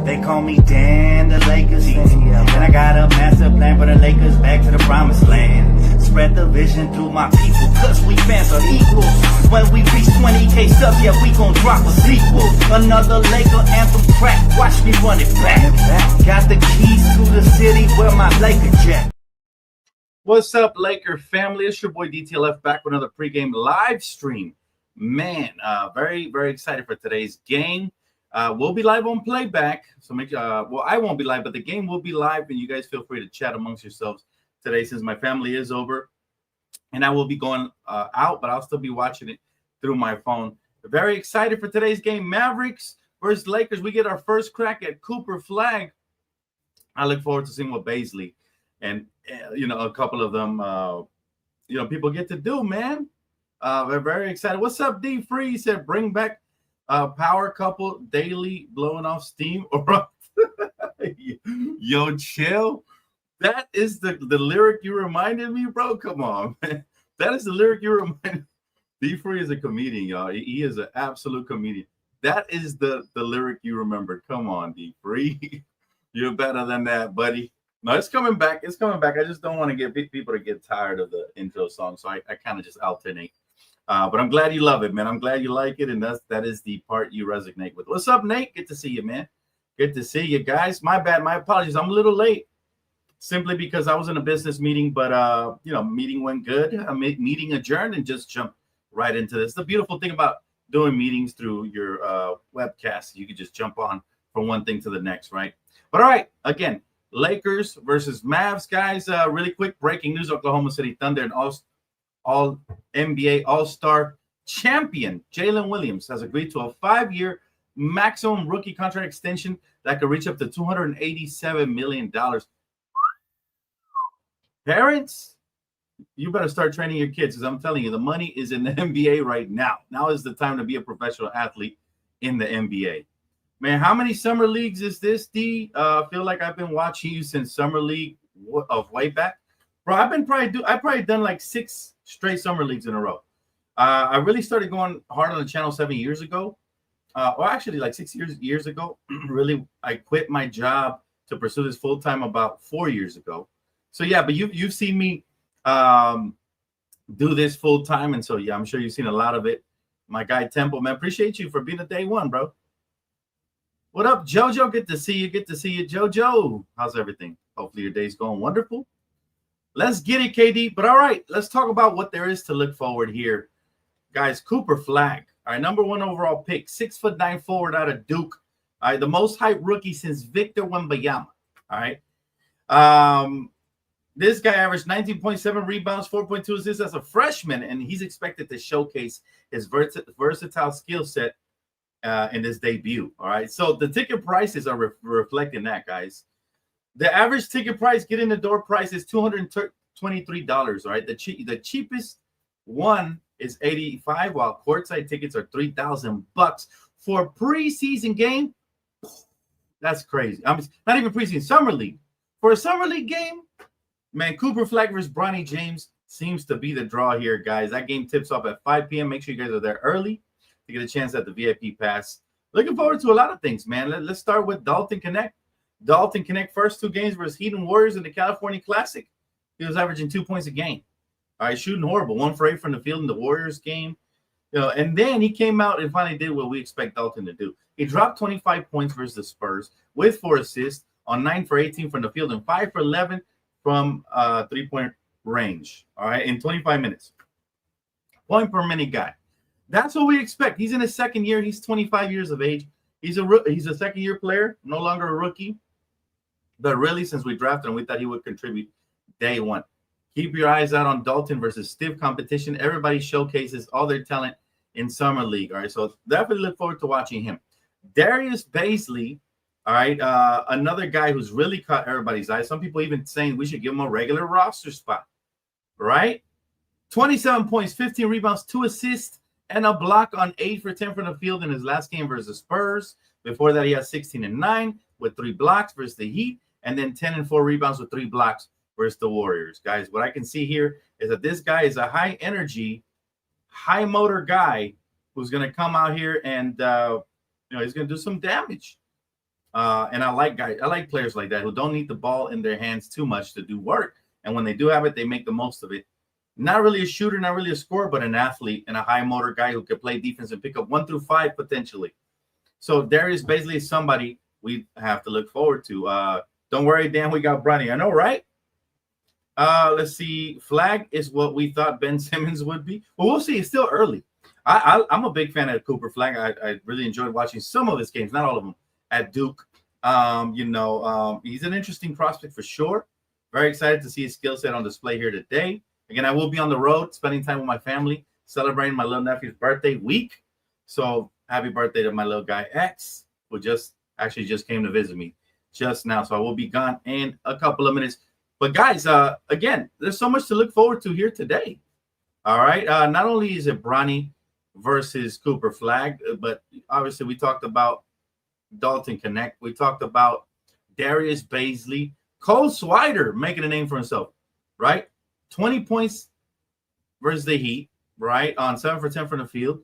They call me Dan, the Lakers fan. And I got a master plan for the Lakers back to the promised land. Spread the vision through my people, cause we fans are equal. When we reach 20K subs, yeah, we gon' drop a sequel. Another Laker anthem track, watch me run it back. Got the keys to the city where my Laker jet. What's up, Laker family? It's your boy DTLF back with another pregame live stream. Man, very, very excited for today's game. We'll be live on playback. So well, I won't be live, but the game will be live, and you guys feel free to chat amongst yourselves today since my family is over. And I will be going out, but I'll still be watching it through my phone. Very excited for today's game. Mavericks versus Lakers. We get our first crack at Cooper Flagg. I look forward to seeing what Baisley and a couple of them, people get to do, man. We're very excited. What's up, D Free? He said, bring back power couple daily blowing off steam. Yo, chill. That is the lyric you reminded me, bro. Come on, man. That is the lyric you reminded. D Free is a comedian, y'all. He is an absolute comedian. That is the lyric you remembered. Come on, D Free. You're better than that, buddy. No, it's coming back. It's coming back. I just don't want to get people to get tired of the intro song, so I kind of just alternate. But I'm glad you love it, man. I'm glad you like it, and that is the part you resonate with. What's up, Nate? Good to see you, man. Good to see you guys. My bad. My apologies. I'm a little late, simply because I was in a business meeting, but meeting went good. Meeting adjourned, and just jumped right into this. The beautiful thing about doing meetings through your webcast, you can just jump on from one thing to the next, right? But all right, again, Lakers versus Mavs, guys. Really quick breaking news: Oklahoma City Thunder and all NBA All-Star champion Jalen Williams has agreed to a 5-year maximum rookie contract extension that could reach up to $287 million. Parents, you better start training your kids, because I'm telling you, the money is in the NBA right now. Now is the time to be a professional athlete in the NBA. Man, how many summer leagues is this, D? I feel like I've been watching you since summer league of way back. Bro, I've probably done like 6 straight summer leagues in a row. I really started going hard on the channel 7 years ago. Or actually like 6 years ago. Really, I quit my job to pursue this full-time about 4 years ago. So yeah, but you've seen me do this full-time. And so yeah, I'm sure you've seen a lot of it. My guy Temple, man, appreciate you for being a day one, bro. What up, JoJo? Good to see you. Good to see you, JoJo. How's everything? Hopefully your day's going wonderful. Let's get it, KD. But all right, let's talk about what there is to look forward here. Guys, Cooper Flagg, all right, number 1 overall pick, 6'9" forward out of Duke. All right, the most hyped rookie since Victor Wembanyama. All right. This guy averaged 19.7 rebounds, 4.2 assists as a freshman, and he's expected to showcase his versatile skill set in this debut. All right, so the ticket prices are reflecting that, guys. The average ticket price, get in the door price, is $223. All right, the cheapest one is $85, while courtside tickets are $3,000 for a preseason game. That's crazy. I mean, not even preseason, summer league. For a summer league game, man, Cooper Flagg versus Bronny James seems to be the draw here, guys. That game tips off at 5 p.m. Make sure you guys are there early to get a chance at the VIP pass. Looking forward to a lot of things, man. Let's start with Dalton Connect. Dalton Connect first 2 games versus Heat and Warriors in the California Classic. He was averaging 2 points a game. All right, shooting horrible. 1 for 8 from the field in the Warriors game. And then he came out and finally did what we expect Dalton to do. He dropped 25 points versus the Spurs with 4 assists on 9 for 18 from the field and 5 for 11 from 3-point range. All right, in 25 minutes. Point per minute guy. That's what we expect. He's in his second year. He's 25 years of age. He's a second-year player, no longer a rookie. But really, since we drafted him, we thought he would contribute day one. Keep your eyes out on Dalton versus stiff competition. Everybody showcases all their talent in Summer League. All right, so definitely look forward to watching him. Darius Baisley, all right, another guy who's really caught everybody's eye. Some people even saying we should give him a regular roster spot, right? 27 points, 15 rebounds, 2 assists, and a block on 8 for 10 from the field in his last game versus Spurs. Before that, he had 16 and 9 with 3 blocks versus the Heat, and then 10 and 4 rebounds with 3 blocks versus the Warriors. Guys, what I can see here is that this guy is a high energy, high motor guy who's going to come out here and he's going to do some damage. And I like players like that who don't need the ball in their hands too much to do work. And when they do have it, they make the most of it. Not really a shooter, not really a scorer, but an athlete and a high motor guy who can play defense and pick up 1 through 5 potentially. So Darius basically is somebody we have to look forward to. Don't worry, Dan, we got Bronny. I know, right? Let's see. Flagg is what we thought Ben Simmons would be. Well, we'll see. It's still early. I'm a big fan of Cooper Flagg. I really enjoyed watching some of his games, not all of them, at Duke. He's an interesting prospect for sure. Very excited to see his skill set on display here today. Again, I will be on the road, spending time with my family, celebrating my little nephew's birthday week. So happy birthday to my little guy X, who just came to visit me just now. So I will be gone in a couple of minutes. But guys, again, there's so much to look forward to here today. All right. Not only is it Bronny versus Cooper Flagg, but obviously we talked about Dalton Connect. We talked about Darius Baisley, Cole Swider making a name for himself, right? 20 points versus the Heat, right? On 7 for 10 from the field,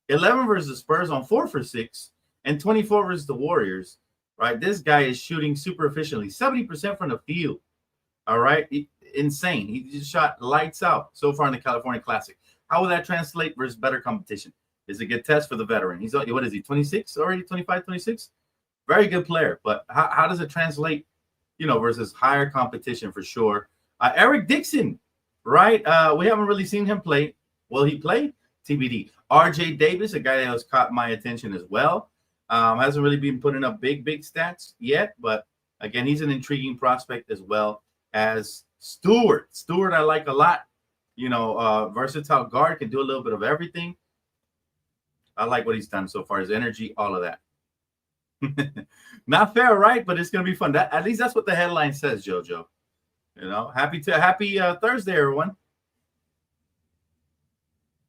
11 versus the Spurs on 4 for 6, and 24 versus the Warriors, right? This guy is shooting super efficiently, 70% from the field. All right. Insane. He just shot lights out so far in the California Classic. How will that translate versus better competition? Is a good test for the veteran. He's, what is he, 26 already, 25, 26? Very good player. But how does it translate, versus higher competition for sure? Eric Dixon, right? We haven't really seen him play. Will he play? TBD. RJ Davis, a guy that has caught my attention as well. Hasn't really been putting up big stats yet. But, again, he's an intriguing prospect as well as Stewart. Stewart I like a lot. Versatile guard, can do a little bit of everything. I like what he's done so far. His energy, all of that. Not fair, right? But it's gonna be fun. At least that's what the headline says, JoJo. Happy Thursday, everyone.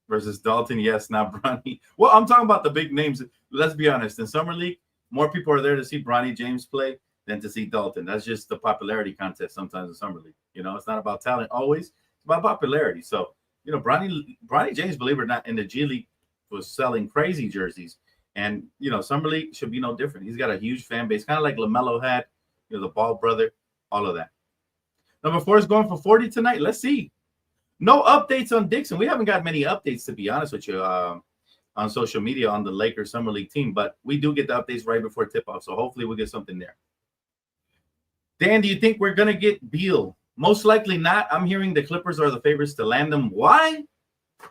Versus Dalton, yes, not Bronny. Well, I'm talking about the big names. Let's be honest. In Summer League, more people are there to see Bronny James play than to see Dalton. That's just the popularity contest sometimes in Summer League. It's not about talent always. It's about popularity. So, Bronny James, believe it or not, in the G League was selling crazy jerseys. And, Summer League should be no different. He's got a huge fan base, kind of like LaMelo had, the Ball brother, all of that. Number 4 is going for 40 tonight. Let's see. No updates on Dixon. We haven't got many updates, to be honest with you, on social media on the Lakers Summer League team. But we do get the updates right before tip-off. So hopefully we'll get something there. Dan, do you think we're going to get Beal? Most likely not. I'm hearing the Clippers are the favorites to land them. Why?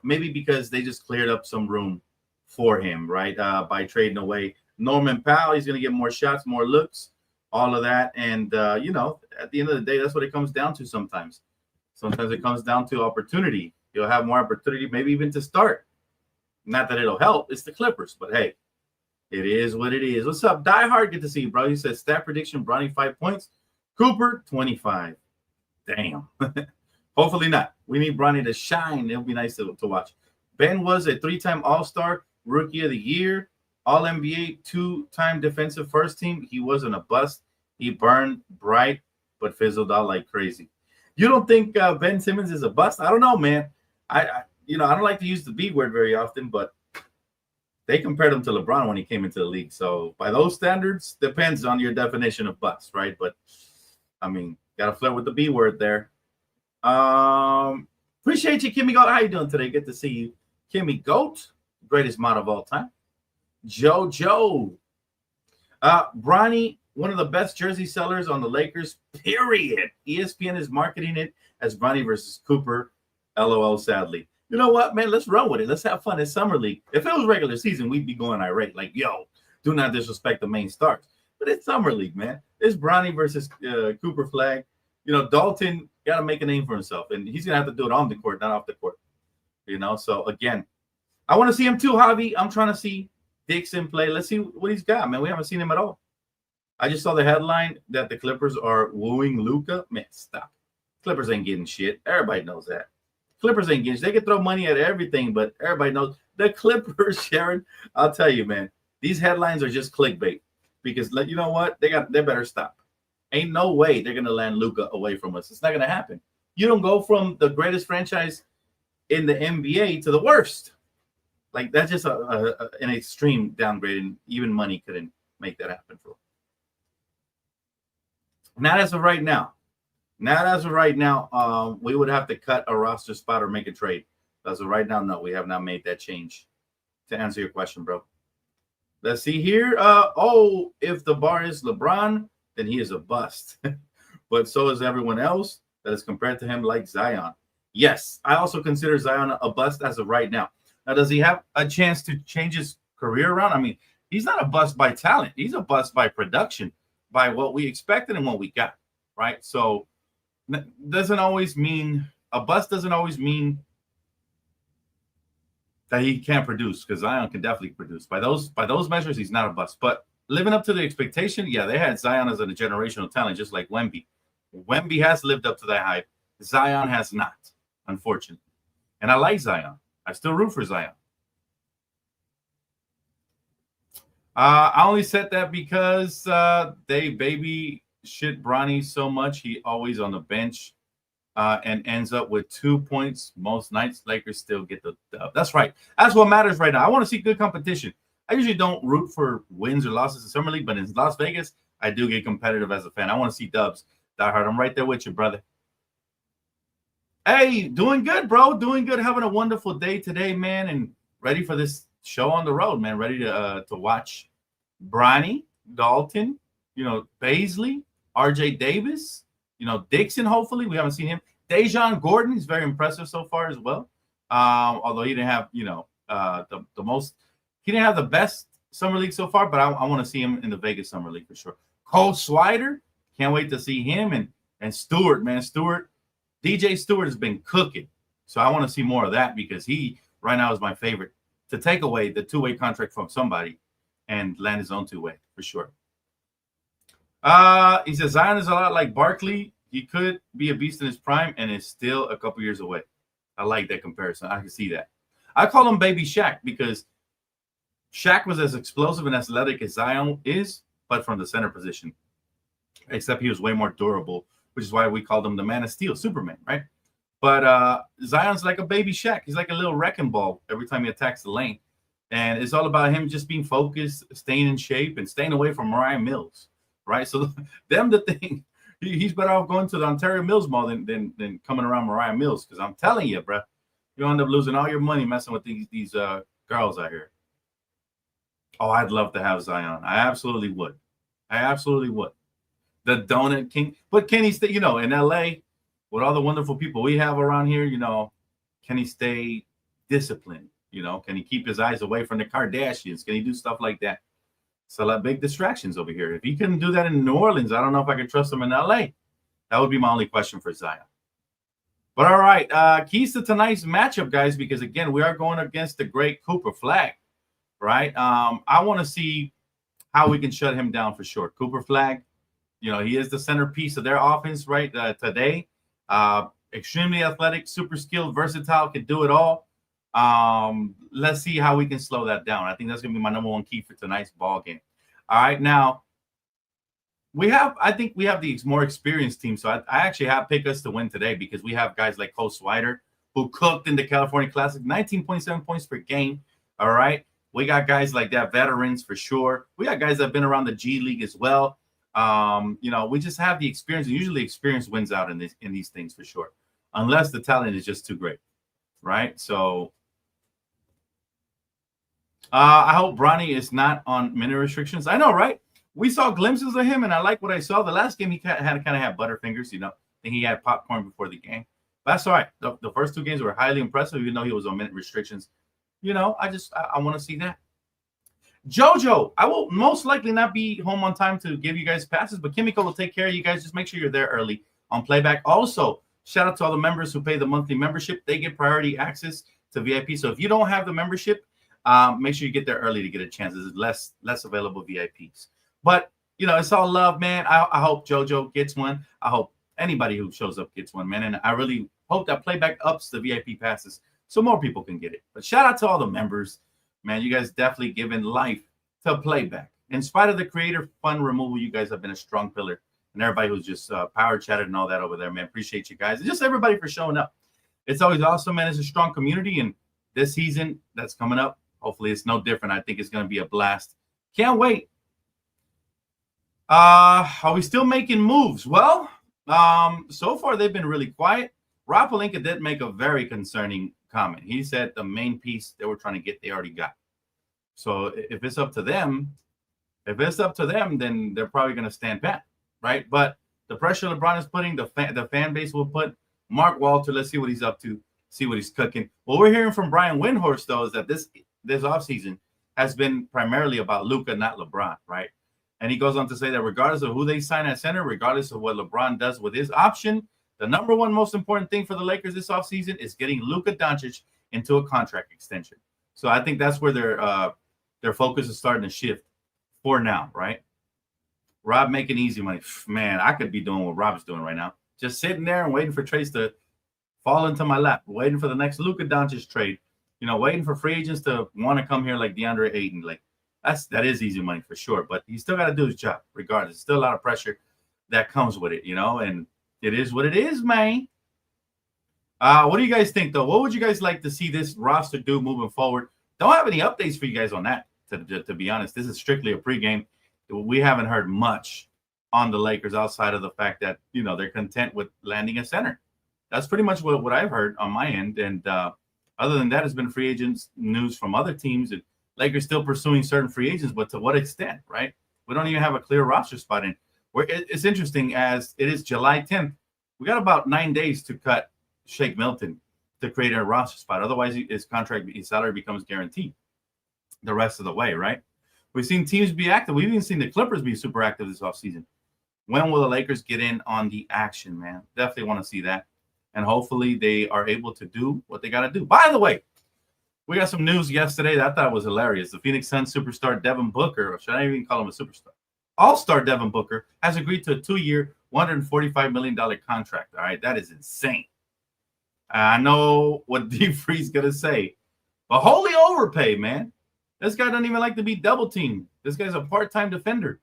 Maybe because they just cleared up some room for him, right? By trading away Norman Powell. He's going to get more shots, more looks, all of that. And, at the end of the day, that's what it comes down to sometimes. Sometimes it comes down to opportunity. You'll have more opportunity, maybe even to start. Not that it'll help. It's the Clippers. But, hey, it is what it is. What's up, Die Hard? Good to see you, bro. He says stat prediction, Bronny 5 points. Cooper, 25. Damn. Hopefully not. We need Bronny to shine. It'll be nice to watch. Ben was a 3-time All-Star, Rookie of the Year, All-NBA, 2-time Defensive First Team. He wasn't a bust. He burned bright, but fizzled out like crazy. You don't think Ben Simmons is a bust? I don't know, man. I don't like to use the B word very often, but they compared him to LeBron when he came into the league. So by those standards, depends on your definition of bust, right? But got to flirt with the B word there. Appreciate you, Kimmy Goat. How you doing today? Good to see you. Kimmy Goat, greatest mod of all time. JoJo. Bronny, one of the best jersey sellers on the Lakers, period. ESPN is marketing it as Bronny versus Cooper. LOL, sadly. You know what, man? Let's run with it. Let's have fun. It's Summer League. If it was regular season, we'd be going irate. Like, yo, do not disrespect the main stars. But it's Summer League, man. It's Bronny versus Cooper Flagg. Dalton got to make a name for himself, and he's going to have to do it on the court, not off the court. So, again, I want to see him too, Javi. I'm trying to see Dixon play. Let's see what he's got, man. We haven't seen him at all. I just saw the headline that the Clippers are wooing Luka. Man, stop. Clippers ain't getting shit. Everybody knows that. Clippers ain't getting shit. They can throw money at everything, but everybody knows. The Clippers, Sharon, I'll tell you, man, these headlines are just clickbait because, you know what? They better stop. Ain't no way they're going to land Luka away from us. It's not going to happen. You don't go from the greatest franchise in the NBA to the worst. Like, that's just an extreme downgrade, and even money couldn't make that happen for them. Not as of right now. Not as of right now. We would have to cut a roster spot or make a trade. As of right now, no, we have not made that change. To answer your question, bro. Let's see here. If the bar is LeBron, then he is a bust. But so is everyone else that is compared to him, like Zion. Yes, I also consider Zion a bust as of right now. Now, does he have a chance to change his career around? I mean, he's not a bust by talent. He's a bust by production, by what we expected and what we got, right? So doesn't always mean a bust doesn't always mean that he can't produce, because Zion can definitely produce. By those measures, he's not a bust. But living up to the expectation, yeah, they had Zion as a generational talent, just like Wemby. Wemby has lived up to that hype. Zion has not, unfortunately. And I like Zion. I still root for Zion. I only said that because they baby shit Bronny so much. He always on the bench and ends up with 2 points most nights. Lakers still get the dub. That's right. That's what matters right now. I want to see good competition. I usually don't root for wins or losses in Summer League, but in Las Vegas, I do get competitive as a fan. I want to see dubs. Die hard. I'm right there with you, brother. Hey, doing good, bro. Doing good. Having a wonderful day today, man, and ready for this show on the road, man. Ready to watch Bronny, Dalton, Baisley, RJ Davis, Dixon, hopefully. We haven't seen him. Dejon Gordon, he's very impressive so far as well. Although he didn't have, the most, he didn't have the best Summer League so far, but I want to see him in the Vegas Summer League for sure. Cole Swider, can't wait to see him. And Stewart, man. DJ Stewart has been cooking. So I want to see more of that, because he right now is my favorite to take away the two-way contract from somebody and land his own two-way for sure. He says Zion is a lot like Barkley. He could be a beast in his prime and is still a couple years away. I like that comparison. I can see that. I call him Baby Shaq because Shaq was as explosive and athletic as Zion is, but from the center position. Except he was way more durable, which is why we called him the Man of Steel, Superman, right? But Zion's like a baby Shaq. He's like a little wrecking ball every time he attacks the lane. And it's all about him just being focused, staying in shape, and staying away from Mariah Mills, right? So the thing, he's better off going to the Ontario Mills Mall than coming around Mariah Mills, because I'm telling you, bro, you'll end up losing all your money messing with these girls out here. Oh, I'd love to have Zion. I absolutely would. The Donut King. But can he stay, in LA with all the wonderful people we have around here, can he stay disciplined? Can he keep his eyes away from the Kardashians? Can he do stuff like that? So like big distractions over here. If he couldn't do that in New Orleans, I don't know if I could trust him in LA. That would be my only question for Zion. But all right, keys to tonight's matchup, guys, because again, we are going against the great Cooper Flagg, right? I want to see how we can shut him down for sure. Cooper Flagg, he is the centerpiece of their offense right today. Extremely athletic, super skilled, versatile, can do it all. Let's see how we can slow that down. I think that's going to be my number one key for tonight's ball game. All right, now I think we have the more experienced team. So I actually have picked us to win today, because we have guys like Cole Swider, who cooked in the California Classic, 19.7 points per game. All right. We got guys like that, veterans for sure. We got guys that have been around the G League as well. We just have the experience. Usually experience wins out in these things for sure, unless the talent is just too great, right? So I hope Bronny is not on minute restrictions. I know, right? We saw glimpses of him, and I like what I saw. The last game he kind of had butterfingers, I think he had popcorn before the game. But that's all right. The first two games were highly impressive, even though he was on minute restrictions. I want to see that. JoJo, I will most likely not be home on time to give you guys passes, but Kimiko will take care of you guys. Just make sure you're there early on playback. Also, shout out to all the members who pay the monthly membership. They get priority access to VIP. So if you don't have the membership, make sure you get there early to get a chance. There's less available VIPs. But, it's all love, man. I hope JoJo gets one. I hope anybody who shows up gets one, man. And I really hope that playback ups the VIP passes so more people can get it. But shout out to all the members. Man, you guys definitely given life to playback. In spite of the creator fund removal, you guys have been a strong pillar. And everybody who's just power chatted and all that over there, man. Appreciate you guys. And just everybody for showing up. It's always awesome, man. It's a strong community. And this season that's coming up, hopefully it's no different. I think it's going to be a blast. Can't wait. Are we still making moves? Well, so far they've been really quiet. Rob Pelinka did make a very concerning comment. He said the main piece they were trying to get, they already got. So if it's up to them, then they're probably going to stand pat, right? But the pressure LeBron is putting, the fan base will put. Mark Walter, let's see what he's up to, see what he's cooking. What we're hearing from Brian Windhorst, though, is that this offseason has been primarily about Luka, not LeBron, right? And he goes on to say that regardless of who they sign at center, regardless of what LeBron does with his option, the number one most important thing for the Lakers this offseason is getting Luka Doncic into a contract extension. So I think that's where their focus is starting to shift for now, right? Rob making easy money. Man, I could be doing what Rob's doing right now. Just sitting there and waiting for trades to fall into my lap, waiting for the next Luka Doncic trade, waiting for free agents to want to come here like DeAndre Ayton. Like that is easy money for sure, but he's still got to do his job regardless. Still a lot of pressure that comes with it, and it is what it is, man. What do you guys think, though? What would you guys like to see this roster do moving forward? Don't have any updates for you guys on that, to be honest. This is strictly a pregame. We haven't heard much on the Lakers outside of the fact that, they're content with landing a center. That's pretty much what I've heard on my end. And other than that, it's been free agents news from other teams. And Lakers still pursuing certain free agents, but to what extent, right? We don't even have a clear roster spot in. It's interesting, as it is July 10th. We got about 9 days to cut Shake Milton to create a roster spot. Otherwise, his salary becomes guaranteed the rest of the way, right? We've seen teams be active. We've even seen the Clippers be super active this offseason. When will the Lakers get in on the action, man? Definitely want to see that. And hopefully they are able to do what they got to do. By the way, we got some news yesterday that I thought was hilarious. The Phoenix Suns superstar Devin Booker, or should I even call him a superstar? All-star Devin Booker has agreed to a 2-year, $145 million contract. All right, that is insane. I know what D Free's going to say, but holy overpay, man. This guy doesn't even like to be double teamed. This guy's a part-time defender.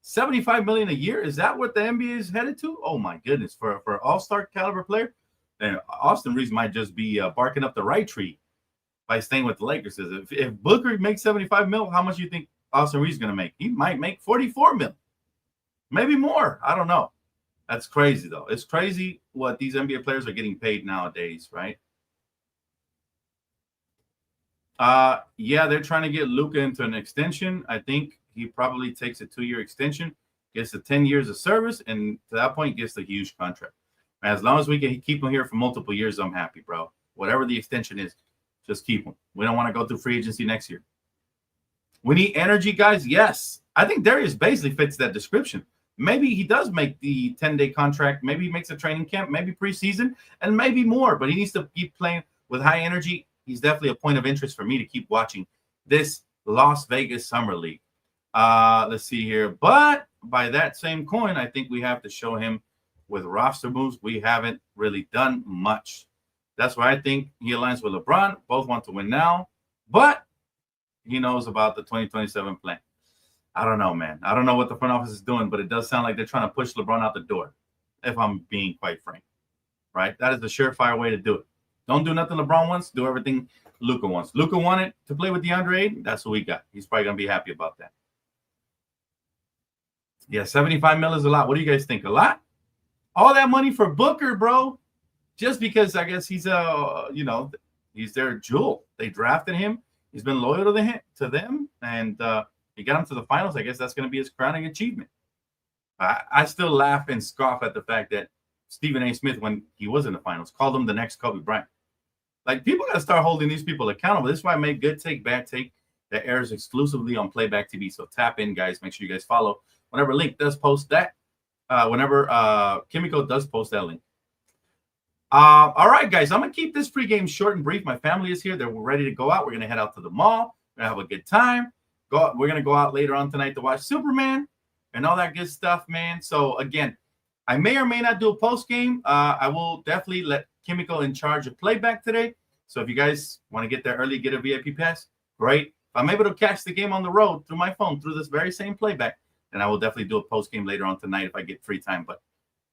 $75 million a year. Is that what the NBA is headed to? Oh my goodness. For an all-star caliber player, then Austin Reeves might just be barking up the right tree by staying with the Lakers. If Booker makes $75 million, how much do you think Austin Reeves is going to make? He might make $44 million. Maybe more. I don't know. That's crazy, though. It's crazy what these NBA players are getting paid nowadays, right? Yeah, they're trying to get Luka into an extension. I think he probably takes a 2-year extension, gets the 10 years of service, and to that point gets the huge contract. As long as we can keep him here for multiple years, I'm happy, bro. Whatever the extension is, just keep him. We don't want to go through free agency next year. We need energy, guys. Yes. I think Darius Baisley fits that description. Maybe he does make the 10-day contract. Maybe he makes a training camp, maybe preseason, and maybe more. But he needs to keep playing with high energy. He's definitely a point of interest for me to keep watching this Las Vegas Summer League. Let's see here. But by that same coin, I think we have to show him with roster moves. We haven't really done much. That's why I think he aligns with LeBron. Both want to win now, but he knows about the 2027 plan. I don't know, man. I don't know what the front office is doing, but it does sound like they're trying to push LeBron out the door, if I'm being quite frank, right? That is the surefire way to do it. Don't do nothing LeBron wants. Do everything Luka wants. Luka wanted to play with DeAndre Ayton. That's what we got. He's probably going to be happy about that. Yeah, $75 million is a lot. What do you guys think? A lot? All that money for Booker, bro. Just because I guess he's he's their jewel. They drafted him. He's been loyal to them, and he got him to the finals. I guess that's going to be his crowning achievement. I still laugh and scoff at the fact that Stephen A. Smith, when he was in the finals, called him the next Kobe Bryant. Like, people got to start holding these people accountable. This is why I make Good Take, Bad Take that airs exclusively on Playback TV. So tap in, guys. Make sure you guys follow. Whenever Link does post that, whenever Kimiko does post that link. All right, guys. I'm going to keep this pregame short and brief. My family is here. They're ready to go out. We're going to head out to the mall. We're going to have a good time. We're going to go out later on tonight to watch Superman and all that good stuff, man. So, again, I may or may not do a post game. I will definitely let Kimiko in charge of Playback today. So if you guys want to get there early, get a VIP pass, great. If I'm able to catch the game on the road through my phone, through this very same Playback, then I will definitely do a post game later on tonight if I get free time. But,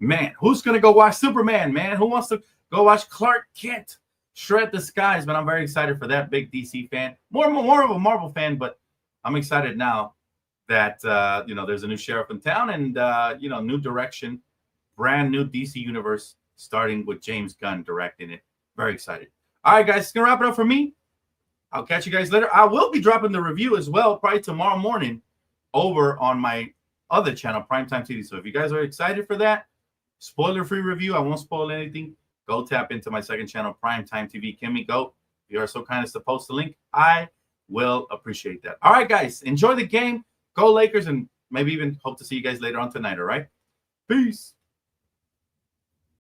man, who's going to go watch Superman, man? Who wants to go watch Clark Kent shred the skies? Man, I'm very excited for that. Big DC fan. More of a Marvel fan, but I'm excited now that there's a new sheriff in town, and new direction, brand new DC universe starting with James Gunn directing it. Very excited. All right, guys, it's gonna wrap it up for me. I'll catch you guys later. I will be dropping the review as well, probably tomorrow morning, over on my other channel, Primetime TV. So if you guys are excited for that, spoiler-free review, I won't spoil anything. Go tap into my second channel, Primetime TV. Kimmy, go. If you are so kind as to post the link, I will appreciate that. All right, guys, enjoy the game. Go Lakers, and maybe even hope to see you guys later on tonight, all right? Peace.